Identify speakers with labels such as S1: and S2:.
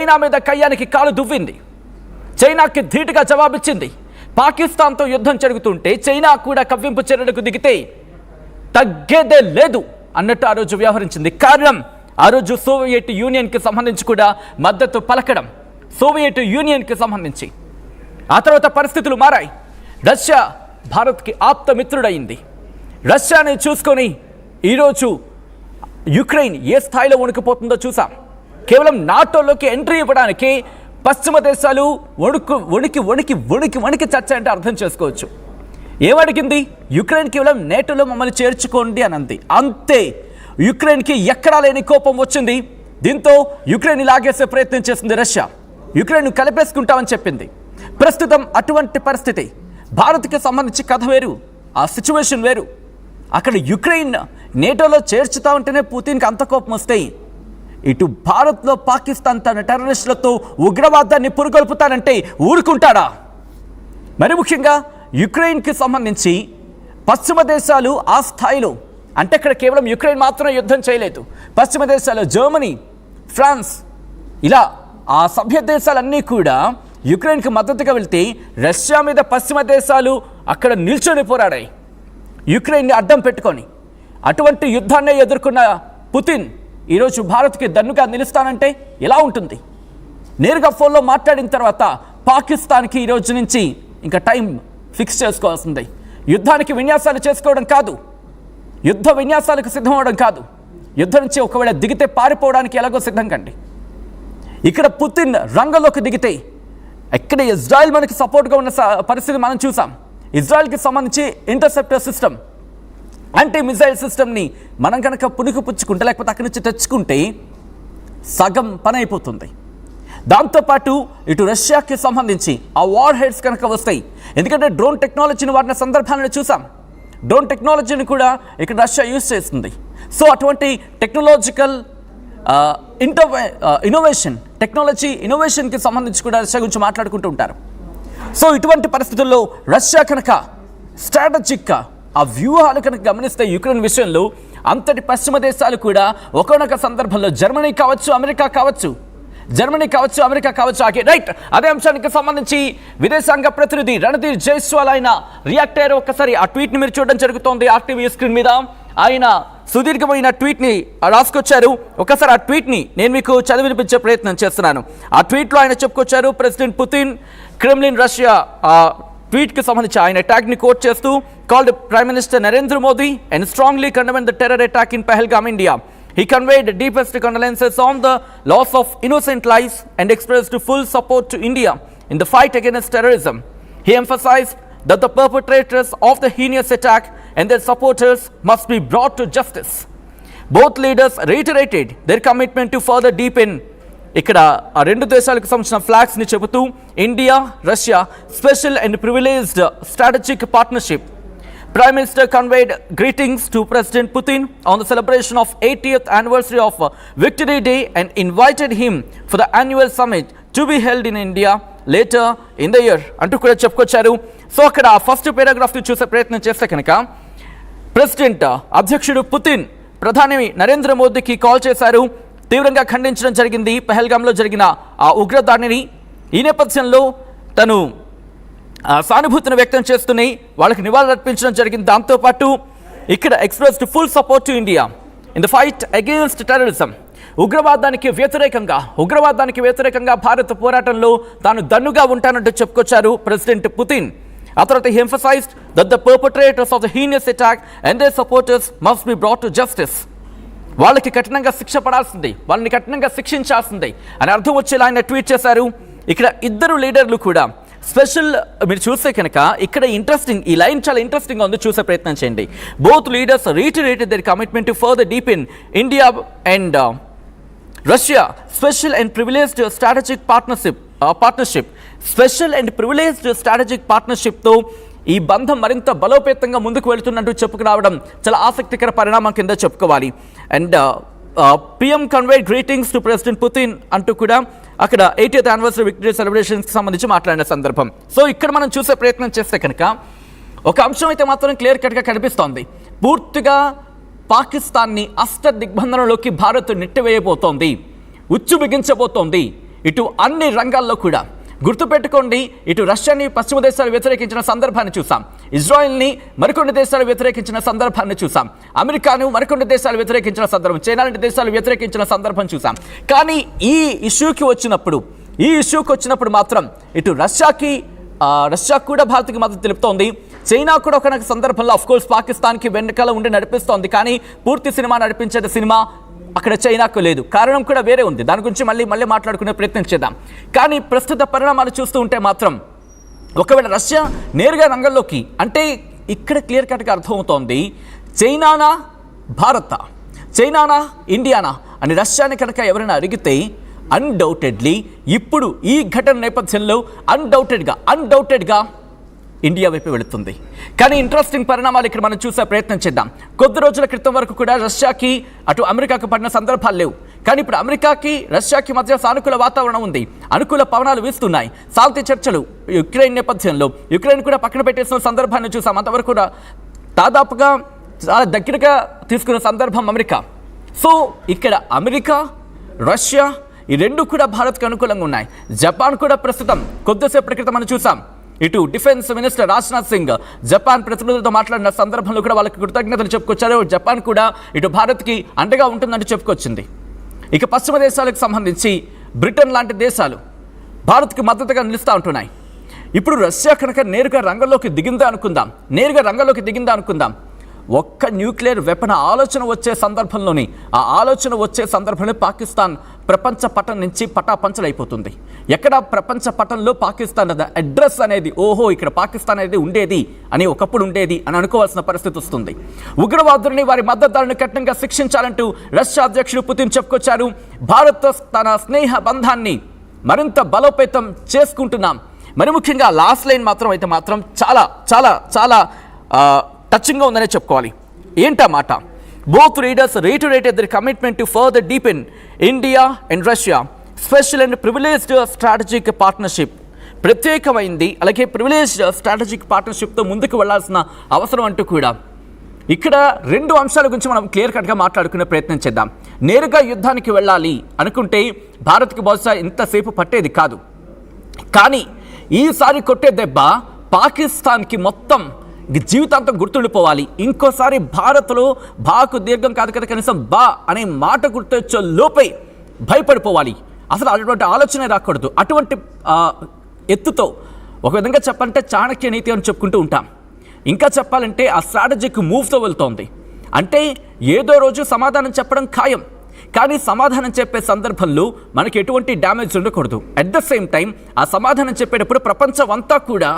S1: China మీద కయ్యానికి కాలు దువ్వింది. చైనాకి ధీటుగా జవాబిచ్చింది. పాకిస్తాన్తో యుద్ధం జరుగుతుంటే చైనా కూడా కవ్వింపు చర్యలకు దిగితే తగ్గేదే లేదు అన్నట్టు ఆ రోజు వ్యవహరించింది. కారణం ఆ రోజు సోవియట్ యూనియన్కి సంబంధించి కూడా మద్దతు పలకడం. సోవియట్ యూనియన్కి సంబంధించి ఆ తర్వాత పరిస్థితులు మారాయి. రష్యా భారత్కి ఆప్త మిత్రుడయింది. రష్యాని చూసుకొని ఈరోజు యుక్రెయిన్ ఏ స్థాయిలో వణుకుపోతుందో చూసాం. కేవలం నాటోలోకి ఎంట్రీ ఇవ్వడానికి పశ్చిమ దేశాలు వణికి చచ్చాయంటే అర్థం చేసుకోవచ్చు. ఏమడిగింది? యుక్రెయిన్ కేవలం నేటోలో మమ్మల్ని చేర్చుకోండి అని అంది. అంతే, యుక్రెయిన్కి ఎక్కడా లేని కోపం వచ్చింది. దీంతో యుక్రెయిన్ లాగేసే ప్రయత్నం చేసింది రష్యా. యుక్రెయిన్ కలిపేసుకుంటామని చెప్పింది. ప్రస్తుతం అటువంటి పరిస్థితి. భారత్కి సంబంధించి కథ వేరు, ఆ సిచ్యువేషన్ వేరు. అక్కడ యుక్రెయిన్ నేటోలో చేర్చుతా ఉంటేనే పుతిన్కి అంత కోపం వస్తాయి. ఇటు భారత్లో పాకిస్తాన్ తన టెర్రరిస్టులతో ఉగ్రవాదాన్ని పురుగొల్పుతానంటే ఊరుకుంటాడా? మరి ముఖ్యంగా యుక్రెయిన్కి సంబంధించి పశ్చిమ దేశాలు ఆ స్థాయిలో, అంటే ఇక్కడ కేవలం యుక్రెయిన్ మాత్రమే యుద్ధం చేయలేదు. పశ్చిమ దేశాలు జర్మనీ, ఫ్రాన్స్, ఇలా ఆ సభ్య దేశాలన్నీ కూడా యుక్రెయిన్కి మద్దతుగా వెళ్తే రష్యా మీద పశ్చిమ దేశాలు అక్కడ నిల్చొని పోరాడాయి యుక్రెయిన్ని అడ్డం పెట్టుకొని. అటువంటి యుద్ధాన్నే ఎదుర్కొన్న పుతిన్ ఈరోజు భారత్కి దన్నుగా నిలుస్తానంటే ఎలా ఉంటుంది? నేరుగా ఫోన్లో మాట్లాడిన తర్వాత పాకిస్తాన్కి ఈరోజు నుంచి ఇంకా టైం ఫిక్స్ చేసుకోవాల్సింది. యుద్ధానికి విన్యాసాలు చేసుకోవడం కాదు, యుద్ధ విన్యాసాలకు సిద్ధం అవడం కాదు, యుద్ధం నుంచి ఒకవేళ దిగితే పారిపోవడానికి ఎలాగో సిద్ధం కండి. ఇక్కడ పుతిన్ రంగంలోకి దిగితే ఎక్కడ ఇజ్రాయెల్ మనకి సపోర్ట్గా ఉన్న పరిస్థితి మనం చూసాం. ఇజ్రాయెల్కి సంబంధించి ఇంటర్సెప్టర్ సిస్టమ్, యాంటీ మిసైల్ సిస్టమ్ని మనం కనుక పుచ్చుకుంటే లేకపోతే అక్కడి నుంచి తెచ్చుకుంటే సగం పని అయిపోతుంది. దాంతోపాటు ఇటు రష్యాకి సంబంధించి ఆ వార్ హెడ్స్ కనుక వస్తాయి. ఎందుకంటే డ్రోన్ టెక్నాలజీని వాడిన సందర్భాలను చూసాం. డ్రోన్ టెక్నాలజీని కూడా ఇక్కడ రష్యా యూజ్ చేస్తుంది. సో అటువంటి టెక్నాలజికల్ ఇన్నోవేషన్, టెక్నాలజీ ఇన్నోవేషన్కి సంబంధించి కూడా రష్యా గురించి మాట్లాడుకుంటూ ఉంటారు. సో ఇటువంటి పరిస్థితుల్లో రష్యా కనుక స్ట్రాటజిక్గా ఆ వ్యూహాలు కనుక గమనిస్తే యుక్రెయిన్ విషయంలో అంతటి పశ్చిమ దేశాలు కూడా ఒకనొక సందర్భంలో జర్మనీ కావచ్చు, అమెరికా కావచ్చు, రైట్. అదే అంశానికి సంబంధించి విదేశాంగ ప్రతినిధి రణధీర్ జైస్వాల్ ఆయన రియాక్ట్ అయ్యారు. ఒకసారి ఆ ట్వీట్ని మీరు చూడడం జరుగుతోంది ఆర్టీవీ స్క్రీన్ మీద. ఆయన సుదీర్ఘమైన ట్వీట్ని రాసుకొచ్చారు. ఒకసారి ఆ ట్వీట్ని నేను మీకు చదివినిపించే ప్రయత్నం చేస్తున్నాను. ఆ ట్వీట్లో ఆయన చెప్పుకొచ్చారు, ప్రెసిడెంట్ పుతిన్ క్రెమ్లిన్ రష్యా ట్వీట్కి సంబంధించి ఆయన ట్యాగ్ని కోట్ చేస్తూ called prime minister Narendra Modi and strongly condemned the terror attack in Pahalgam, India. He conveyed deepest condolences on the loss of innocent lives and expressed full support to India in the fight against terrorism. He emphasized that the perpetrators of the heinous attack and their supporters must be brought to justice. Both leaders reiterated their commitment to further deepen ఇక్కడ ఆ రెండు దేశాలకు సంబంధించిన ఫ్లాగ్స్ని చెబుతూ India Russia special and privileged strategic partnership. Prime Minister conveyed greetings to President Putin on the celebration of 80th anniversary of Victory Day and invited him for the annual summit to be held in India later in the year అంటూ కూడా చెప్పుకొచ్చారు. So అక్కడ first పారాగ్రాఫ్ని చూసే ప్రయత్నం చేస్తే కనుక president అధ్యక్షుడు Putin ప్రధాని నరేంద్ర మోదీకి కాల్ చేశారు, తీవ్రంగా ఖండించడం జరిగింది పహల్గామ్లో జరిగిన ఆ ఉగ్రదాడిని. ఈ నేపథ్యంలో తను సానుభూతిని వ్యక్తం చేస్తున్నాయి, వాళ్ళకి నివాళులు అర్పించడం జరిగింది. దాంతోపాటు ఇక్కడ expressed full support to India in the fight against terrorism. ఉగ్రవాదానికి వ్యతిరేకంగా భారత్ పోరాటంలో తాను దన్నుగా ఉంటానంటూ చెప్పుకొచ్చారు ప్రెసిడెంట్ పుతిన్. ఆ తర్వాత he emphasized that the perpetrators of the heinous attack and their supporters must be brought to justice. వాళ్ళకి కఠినంగా శిక్ష పడాల్సింది, వాళ్ళని కఠినంగా శిక్షించాల్సిందే అని అర్థం వచ్చేలా ఆయన ట్వీట్ చేశారు. ఇక్కడ ఇద్దరు లీడర్లు కూడా స్పెషల్, మీరు చూస్తే కనుక ఇక్కడ ఇంట్రెస్టింగ్, ఈ లైన్ చాలా ఇంట్రెస్టింగ్గా ఉంది, చూసే ప్రయత్నం చేయండి. Both leaders reiterated their commitment to further deepen India and Russia special and privileged strategic partnership. Special and privileged strategic పార్ట్నర్షిప్తో ఈ బంధం మరింత బలోపేతంగా ముందుకు వెళుతున్నట్టు చెప్పుకురావడం చాలా ఆసక్తికర పరిణామం కింద చెప్పుకోవాలి. And PM conveyed greetings to president Putin అంటూ కూడా అక్కడ 80th యానివర్సరీ విక్టరీ సెలబ్రేషన్స్కి సంబంధించి మాట్లాడిన సందర్భం. సో ఇక్కడ మనం చూసే ప్రయత్నం చేస్తే కనుక ఒక అంశం అయితే మాత్రం క్లియర్ కట్గా కనిపిస్తోంది. పూర్తిగా పాకిస్తాన్ని అష్ట దిగ్బంధనంలోకి భారత్ నెట్టివేయబోతోంది, ఉచ్చు బిగించబోతోంది. ఇటు అన్ని రంగాల్లో కూడా. గుర్తుపెట్టుకోండి, ఇటు రష్యాని పశ్చిమ దేశాలు వ్యతిరేకించిన సందర్భాన్ని చూసాం, ఇజ్రాయెల్ని మరికొన్ని దేశాలు వ్యతిరేకించిన సందర్భాన్ని చూసాం, అమెరికాను మరికొన్ని దేశాలు వ్యతిరేకించిన సందర్భం, చైనా లాంటి దేశాలు వ్యతిరేకించిన సందర్భం చూసాం. కానీ ఈ ఇష్యూకి వచ్చినప్పుడు మాత్రం ఇటు రష్యా కూడా భారత్కి మద్దతు తెలుపుతోంది. చైనా కూడా ఒక సందర్భంలో అఫ్కోర్స్ పాకిస్తాన్కి వెనుకల ఉండి నడిపిస్తోంది. కానీ పూర్తి సినిమా నడిపించే సినిమా అక్కడ చైనాకు లేదు. కారణం కూడా వేరే ఉంది, దాని గురించి మళ్ళీ మాట్లాడుకునే ప్రయత్నం చేద్దాం. కానీ ప్రస్తుత పరిణామాలు చూస్తూ ఉంటే మాత్రం ఒకవేళ రష్యా నేరుగా రంగంలోకి అంటే ఇక్కడ క్లియర్ కట్గా అర్థమవుతోంది, చైనానా భారత, చైనానా ఇండియానా అని రష్యాని కనుక ఎవరైనా అడిగితే అన్డౌటెడ్లీ ఇప్పుడు ఈ ఘటన నేపథ్యంలో అన్డౌటెడ్గా ఇండియా వైపు వెళుతుంది. కానీ ఇంట్రెస్టింగ్ పరిణామాలు ఇక్కడ మనం చూసే ప్రయత్నం చేద్దాం. కొద్ది రోజుల క్రితం వరకు కూడా రష్యాకి అటు అమెరికాకు పడిన సందర్భాలు లేవు. కానీ ఇప్పుడు అమెరికాకి రష్యాకి మధ్య సానుకూల వాతావరణం ఉంది, అనుకూల పవనాలు వీస్తున్నాయి. శాంతి చర్చలు యుక్రెయిన్ నేపథ్యంలో యుక్రెయిన్ కూడా పక్కన పెట్టేసిన సందర్భాన్ని చూసాం. అంతవరకు కూడా దాదాపుగా చాలా దగ్గరగా తీసుకున్న సందర్భం అమెరికా. సో ఇక్కడ అమెరికా, రష్యా ఈ రెండు కూడా భారత్కు అనుకూలంగా ఉన్నాయి. జపాన్ కూడా ప్రస్తుతం కొద్దిసేపటి క్రితం మనం చూసాం, ఇటు defence minister Rajnath Singh Japan ప్రతినిధులతో మాట్లాడిన సందర్భంలో కూడా వాళ్ళకి కృతజ్ఞతలు చెప్పుకొచ్చారు. జపాన్ కూడా ఇటు భారత్కి అండగా ఉంటుందంటూ చెప్పుకొచ్చింది. ఇక పశ్చిమ దేశాలకు సంబంధించి బ్రిటన్ లాంటి దేశాలు భారత్కి మద్దతుగా నిలుస్తూ ఉంటున్నాయి. ఇప్పుడు రష్యా కనుక నేరుగా రంగంలోకి దిగిందా అనుకుందాం, ఒక్క న్యూక్లియర్ వెపన్ ఆలోచన వచ్చే సందర్భంలో పాకిస్తాన్ ప్రపంచ పటం నుంచి పటాపంచలైపోతుంది. ఎక్కడ ప్రపంచ పటంలో పాకిస్తాన్ అడ్రస్ అనేది ఇక్కడ పాకిస్తాన్ అనేది ఉండేది అని ఒకప్పుడు ఉండేది అని అనుకోవాల్సిన పరిస్థితి వస్తుంది. ఉగ్రవాదుల్ని వారి మద్దతుదారులను కఠినంగా శిక్షించాలంటూ రష్యా అధ్యక్షుడు పుతిన్ చెప్పుకొచ్చారు. భారత్ తన స్నేహ బంధాన్ని మరింత బలోపేతం చేసుకుంటున్నాం. మరి ముఖ్యంగా లాస్ట్ లైన్ మాత్రం చాలా చాలా చాలా టచింగ్గా ఉందనే చెప్పుకోవాలి. ఏంటా మాట? Both leaders reiterated their commitment to further deepen India and Russia special and privileged strategic partnership. ప్రత్యేకమైంది అలాగే ప్రివిలేజ్డ్ స్ట్రాటజిక్ పార్ట్నర్షిప్తో ముందుకు వెళ్లాల్సిన అవసరం అంటూ కూడా ఇక్కడ రెండు అంశాల గురించి మనం క్లియర్ కట్గా మాట్లాడుకునే ప్రయత్నం చేద్దాం. నేరుగా యుద్ధానికి వెళ్ళాలి అనుకుంటే భారత్కి బహుశా ఇంతసేపు పట్టేది కాదు. కానీ ఈసారి కొట్టే దెబ్బ పాకిస్తాన్కి మొత్తం జీవితాంతం గుర్తుండిపోవాలి. ఇంకోసారి భారత్లో బాకు దీర్ఘం కాదు కదా, కనీసం బా అనే మాట గుర్తొచ్చే లోపే భయపడిపోవాలి. అసలు అటువంటి ఆలోచనే రాకూడదు. అటువంటి ఎత్తుతో ఒక విధంగా చెప్పాలంటే చాణక్య నీతి అని చెప్పుకుంటూ ఉంటాం. ఇంకా చెప్పాలంటే ఆ స్ట్రాటజిక్ మూవ్తో వెళ్తోంది. అంటే ఏదో రోజు సమాధానం చెప్పడం ఖాయం, కానీ సమాధానం చెప్పే సందర్భంలో మనకి ఎటువంటి డ్యామేజ్ ఉండకూడదు. అట్ ద సేమ్ టైం ఆ సమాధానం చెప్పేటప్పుడు ప్రపంచం అంతా కూడా